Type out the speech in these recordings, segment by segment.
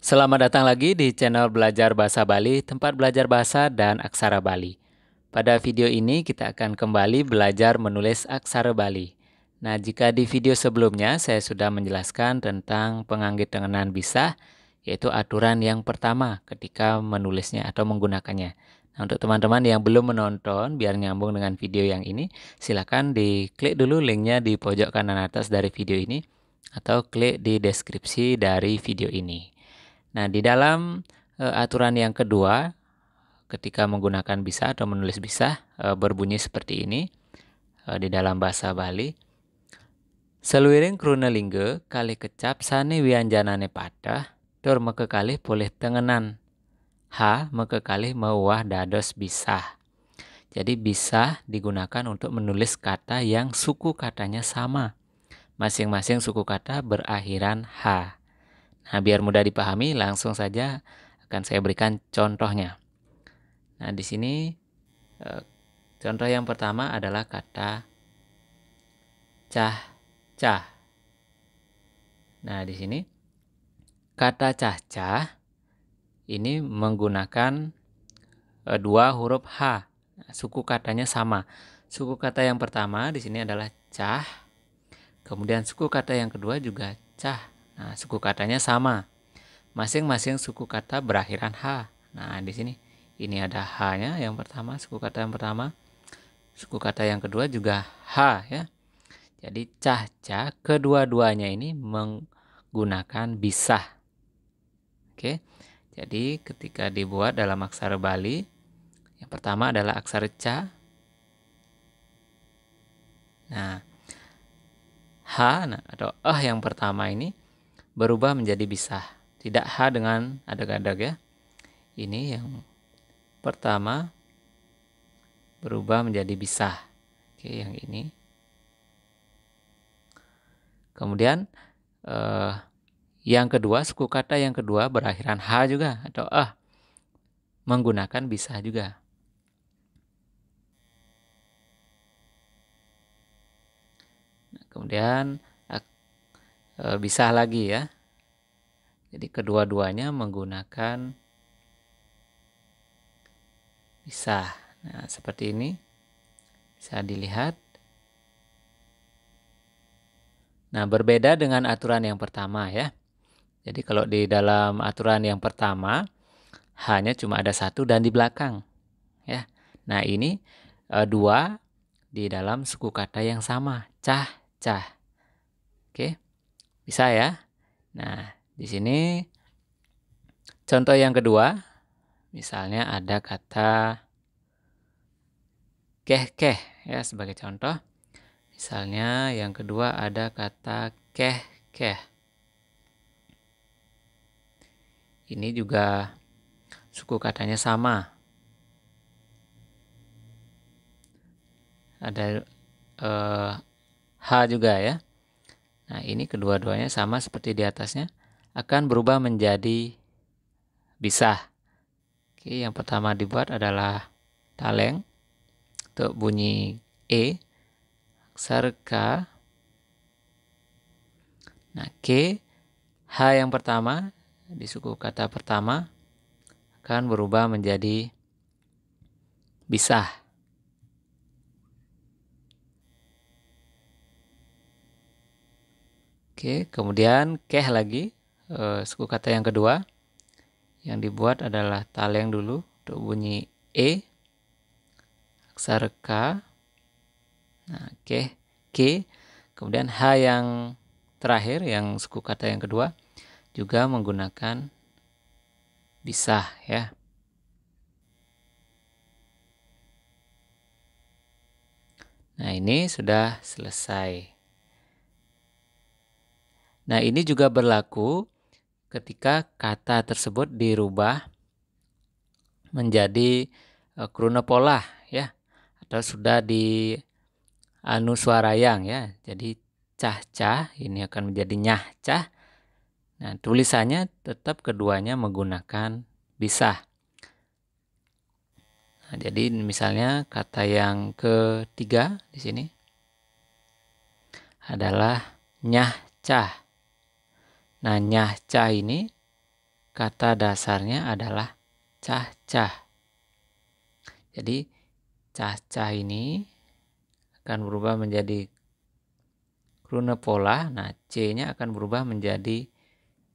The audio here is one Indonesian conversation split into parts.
Selamat datang lagi di channel Belajar Bahasa Bali, tempat belajar bahasa dan aksara Bali. Pada video ini kita akan kembali belajar menulis aksara Bali. Nah, jika di video sebelumnya saya sudah menjelaskan tentang penganggit-tenganan bisa, yaitu aturan yang pertama ketika menulisnya atau menggunakannya. Nah, untuk teman-teman yang belum menonton, biar nyambung dengan video yang ini, silakan diklik dulu linknya di pojok kanan atas dari video ini, atau klik di deskripsi dari video ini. Nah, di dalam aturan yang kedua, ketika menggunakan bisa atau menulis bisa, berbunyi seperti ini di dalam bahasa Bali. Seluiring kruna lingga kali kecap sane wianjanane patah, tur mekekalih poleh tengenan. Ha mekekalih mewah dados bisa. Jadi bisa digunakan untuk menulis kata yang suku katanya sama. Masing-masing suku kata berakhiran H. Nah, biar mudah dipahami, langsung saja akan saya berikan contohnya. Nah, di sini contoh yang pertama adalah kata cah-cah. Nah, di sini kata cah-cah ini menggunakan dua huruf H. Nah, suku katanya sama. Suku kata yang pertama di sini adalah cah. Kemudian suku kata yang kedua juga cah. Nah, suku katanya sama. Masing-masing suku kata berakhiran H. Nah, di sini ini ada H-nya yang pertama, suku kata yang pertama. Suku kata yang kedua juga H ya. Jadi cah-cah kedua-duanya ini menggunakan bisa. Oke. Jadi ketika dibuat dalam aksara Bali, yang pertama adalah aksara ca. Nah, H atau yang pertama ini berubah menjadi bisa. Tidak H dengan adag-adag ya. Ini yang pertama berubah menjadi bisa. Oke, yang ini. Kemudian yang kedua, suku kata yang kedua berakhiran H juga atau menggunakan bisa juga. Nah, kemudian bisa lagi ya. Jadi kedua-duanya menggunakan bisa. Nah, seperti ini bisa dilihat. Nah, berbeda dengan aturan yang pertama ya. Jadi kalau di dalam aturan yang pertama, H-nya cuma ada satu dan di belakang. Ya. Nah, ini dua di dalam suku kata yang sama. Cah-cah. Oke, bisa ya. Nah, di sini contoh yang kedua. Misalnya ada kata keh-keh ya sebagai contoh. Misalnya yang kedua ada kata keh-keh. Ini juga suku katanya sama. Ada H juga ya. Nah, ini kedua-duanya sama seperti di atasnya. Akan berubah menjadi bisa. Oke, yang pertama dibuat adalah taleng untuk bunyi E. Aksara K. Nah, K. H yang pertama di suku kata pertama akan berubah menjadi bisa. Oke, kemudian keh lagi, suku kata yang kedua. Yang dibuat adalah taleng dulu untuk bunyi E. Aksara K. Nah, keh, K. Kemudian H yang terakhir, yang suku kata yang kedua, juga menggunakan bisa ya. Nah, ini sudah selesai. Nah, ini juga berlaku ketika kata tersebut dirubah menjadi kruna pola ya, atau sudah di anuswarayang ya. Jadi cah-cah ini akan menjadi nyah-cah. Nah, tulisannya tetap keduanya menggunakan bisa. Nah, jadi misalnya kata yang ketiga di sini adalah nyah-cah. Nah, nyah-cah ini kata dasarnya adalah cah-cah. Jadi cah-cah ini akan berubah menjadi rune pola. Nah, C-nya akan berubah menjadi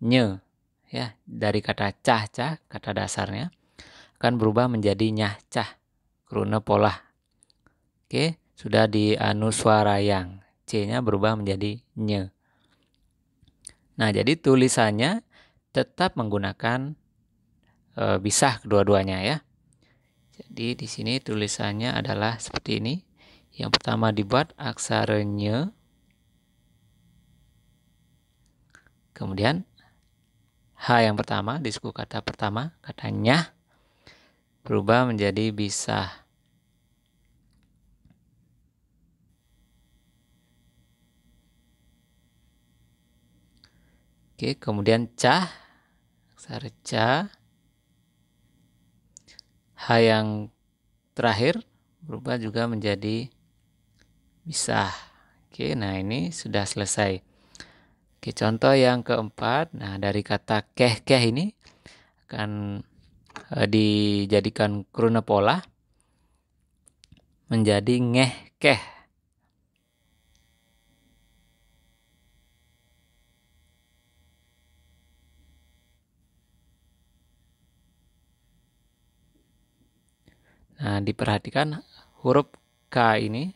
nye. Ya, dari kata cah-cah, kata dasarnya akan berubah menjadi nyah-cah, rune pola. Oke, sudah di anuswarayang. C-nya berubah menjadi nye. Nah, jadi tulisannya tetap menggunakan bisah kedua-duanya ya. Jadi di sini tulisannya adalah seperti ini. Yang pertama dibuat aksara nye. Kemudian H yang pertama di suku kata pertama, kata nyah, berubah menjadi bisah. Oke, kemudian cah, aksara ca. H yang terakhir berubah juga menjadi bisah. Oke, nah ini sudah selesai. Oke, contoh yang keempat. Nah, dari kata keh-keh ini akan dijadikan kruna pola menjadi ngeh-keh. Nah, diperhatikan huruf K ini,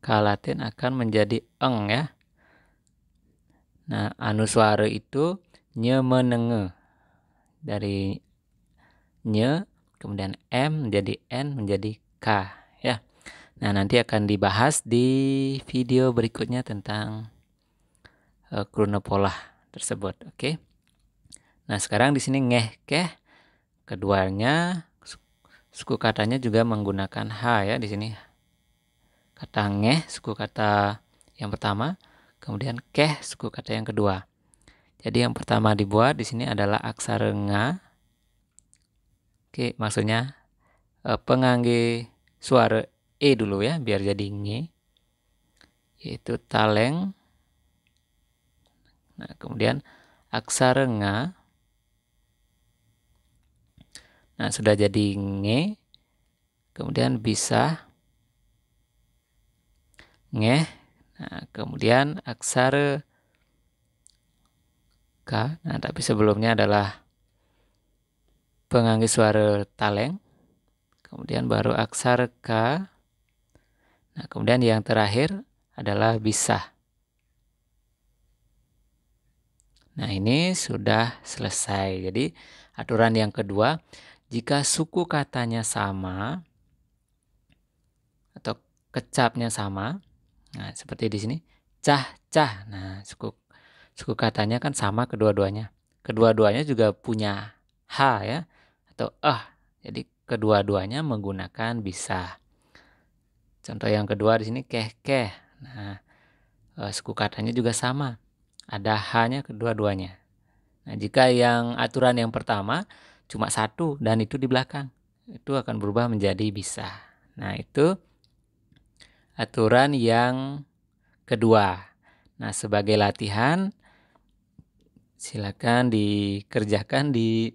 K Latin akan menjadi eng ya. Nah, anuswara itu nye menenge. Dari nye, kemudian M menjadi N menjadi K ya. Nah, nanti akan dibahas di video berikutnya tentang kruna pola tersebut, oke. Nah, sekarang di sini ngeh-keh, keduanya suku katanya juga menggunakan H ya di sini. Kata ngeh suku kata yang pertama, kemudian keh suku kata yang kedua. Jadi yang pertama dibuat di sini adalah aksara nga. Oke, maksudnya pengangge suara e dulu ya biar jadi nge, yaitu taleng. Nah, kemudian aksara nga. Nah, sudah jadi nge. Kemudian bisa ngeh. Nah, kemudian aksara K. Nah, tapi sebelumnya adalah pengangge suara taleng. Kemudian baru aksara K. Nah, kemudian yang terakhir adalah bisa. Nah, ini sudah selesai. Jadi, aturan yang kedua, jika suku katanya sama atau kecapnya sama, nah seperti di sini, cah-cah. Nah, suku katanya kan sama kedua-duanya. Kedua-duanya juga punya H ya, atau Jadi, kedua-duanya menggunakan bisa. Contoh yang kedua di sini keh-keh. Nah, suku katanya juga sama. Ada H-nya kedua-duanya. Nah, jika yang aturan yang pertama cuma satu dan itu di belakang, itu akan berubah menjadi bisa. Nah, itu aturan yang kedua. Nah, sebagai latihan, silakan dikerjakan di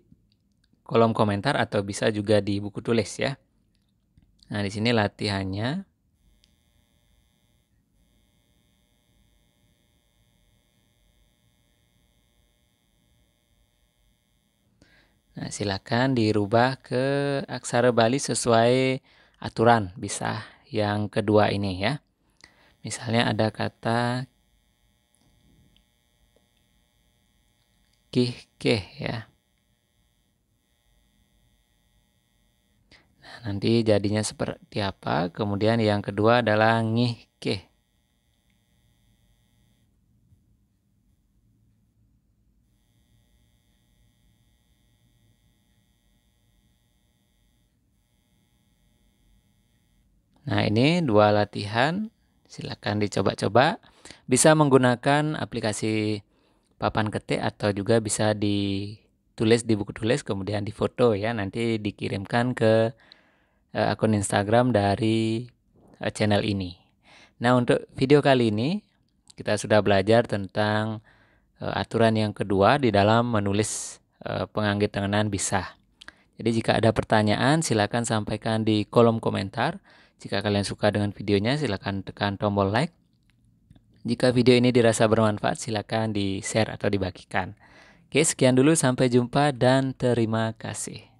kolom komentar atau bisa juga di buku tulis ya. Nah, di sini latihannya. Nah, silakan dirubah ke aksara Bali sesuai aturan bisa yang kedua ini ya. Misalnya ada kata kih-keh ya. Nah, nanti jadinya seperti apa? Kemudian yang kedua adalah ngih-keh. Nah, ini dua latihan. Silakan dicoba-coba. Bisa menggunakan aplikasi papan ketik atau juga bisa ditulis di buku tulis kemudian difoto ya. Nanti dikirimkan ke akun Instagram dari channel ini. Nah, untuk video kali ini kita sudah belajar tentang aturan yang kedua di dalam menulis pengangge-tenganan bisa. Jadi jika ada pertanyaan silakan sampaikan di kolom komentar. Jika kalian suka dengan videonya silakan tekan tombol like. Jika video ini dirasa bermanfaat silakan di-share atau dibagikan. Oke, sekian dulu, sampai jumpa dan terima kasih.